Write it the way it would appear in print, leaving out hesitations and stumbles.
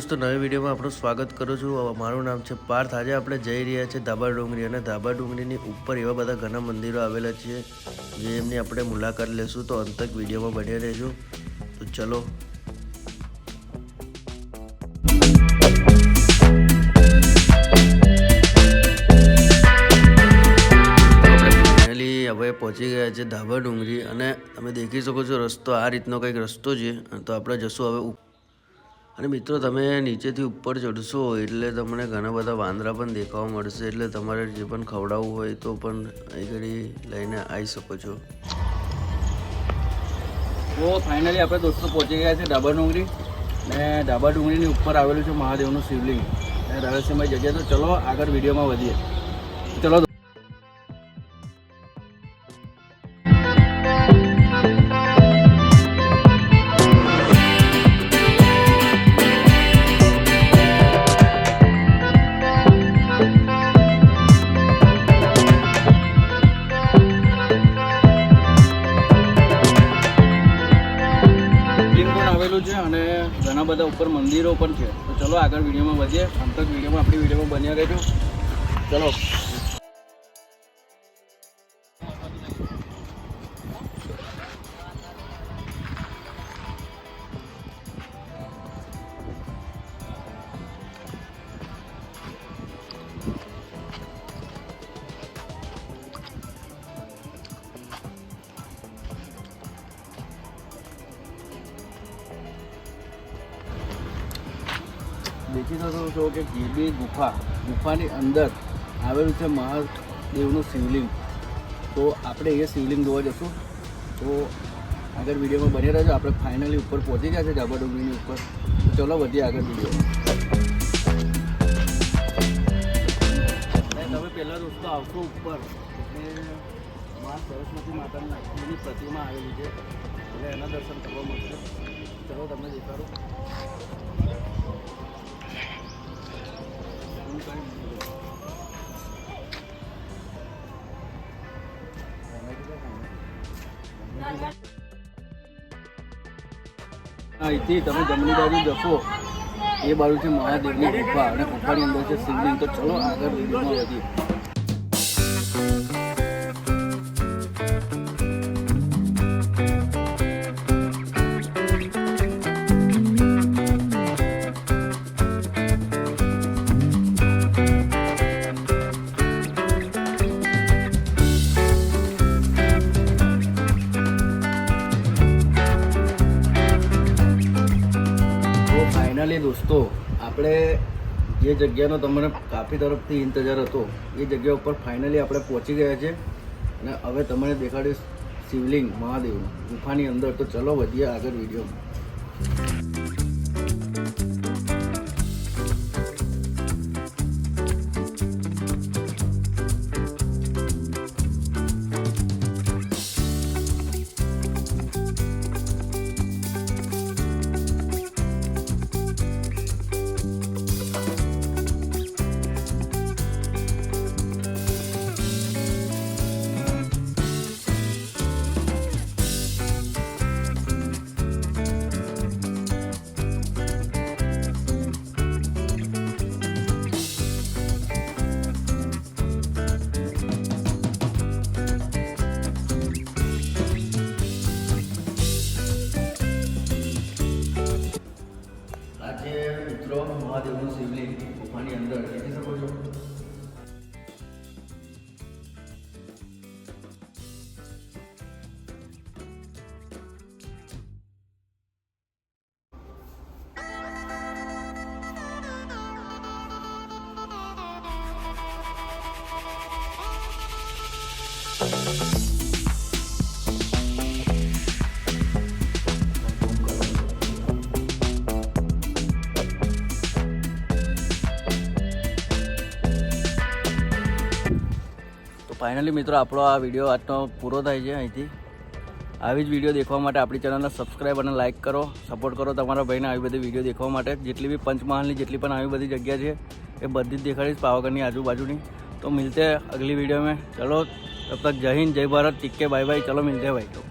દોસ્તો, નવી વિડીયોમાં આપણું સ્વાગત કરું છું। મારું નામ છે પાર્થ। આજે આપણે જઈ રહ્યા છીએ ધાબા ડુંગરી અને ધાબા ડુંગરીની ઉપર એવા બધા ઘણા મંદિરો આવેલા છે જેમની આપણે મુલાકાત લેશું। તો અંત તક વિડીયોમાં બન્યા રહેજો। તો ચલો। હવે પહોંચી ગયા છે ધાબા ડુંગરી અને તમે દેખી શકો છો રસ્તો આ રીતનો કંઈક રસ્તો છે। તો આપણે જશું હવે। અને મિત્રો, તમે નીચેથી ઉપર ચડશો એટલે તમને ઘણા બધા વાંદરા પણ દેખાવા મળશે, એટલે તમારે જે પણ ખવડાવવું હોય તો પણ અહીં ઘડી લઈને આવી શકો છો। તો ફાઇનલી આપણે દોસ્તો પહોંચી ગયા છે ધાબા ડુંગરી ને ધાબા ડુંગરીની ઉપર આવેલું છે મહાદેવનું શિવલિંગ અને રહસ્યમય જગ્યા। તો ચલો આગળ વિડીયોમાં વધીએ। ચલો। છે અને ઘણા બધા ઉપર મંદિરો પણ છે। તો ચલો આગળ વિડીયોમાં વધીએ। અંત તક વિડીયોમાં આપણી વિડીયોમાં બન્યા રહેજો। ચલો। દેખી શકો છો કે ગીરબી ગુફાની અંદર આવેલું છે મહાદેવનું શિવલિંગ। તો આપણે એ શિવલિંગ જોવા જશું। તો આગળ વિડીયોમાં બની રહેજો। આપણે ફાઇનલી ઉપર પહોંચી ગયા છે ધાબા ડુંગરીની ઉપર। તો ચલો વધીએ આગળ વિડીયોમાં। તમે પહેલાં દોસ્તો આવશો ઉપર એટલે મા સરસ્વતી માતાની પ્રતિમા આવેલી છે, એટલે એના દર્શન કરવા મળશે। ચલો તમને દેખાડો। અહીંથી તમે જમણી બાજુ જશો એ બાજુ છે મહાદેવની ગુફા અને ગુફાની અંદર છે શિવલિંગ। તો ચલો આગળ વિડીયોમાં વધીએ। ફાઇનલી દોસ્તો, આપણે જે જગ્યાનો તમને કાફી તરફથી ઇંતજાર હતો એ જગ્યા ઉપર ફાઇનલી આપણે પહોંચી ગયા છે અને હવે તમને દેખાડીશ શિવલિંગ મહાદેવનું ગુફાની અંદર। તો ચલો વધીએ આગળ વિડીયોમાં। મિત્રો, મહાદેવનું શિવલિંગ ગુફાની અંદર દેખી શકો છો। ફાઇનલી મિત્રો, આપણો આ વિડીયો આજનો પૂરો થાય છે અહીંથી। આવી જ વિડીયો દેખવા માટે આપણી ચેનલને સબસ્ક્રાઈબ અને લાઇક કરો, સપોર્ટ કરો તમારા ભાઈને આવી બધી વિડીયો દેખવા માટે। જેટલી બી પંચમહાલની જેટલી પણ આવી બધી જગ્યા છે એ બધી જ દેખાડીશ પાવાગઢની આજુબાજુની। तो मिलते हैं अगली वीडियो में। चलो तब तक जय हिंद, जय भारत, टिक के बाय बाय। चलो मिलते हैं भाई। तो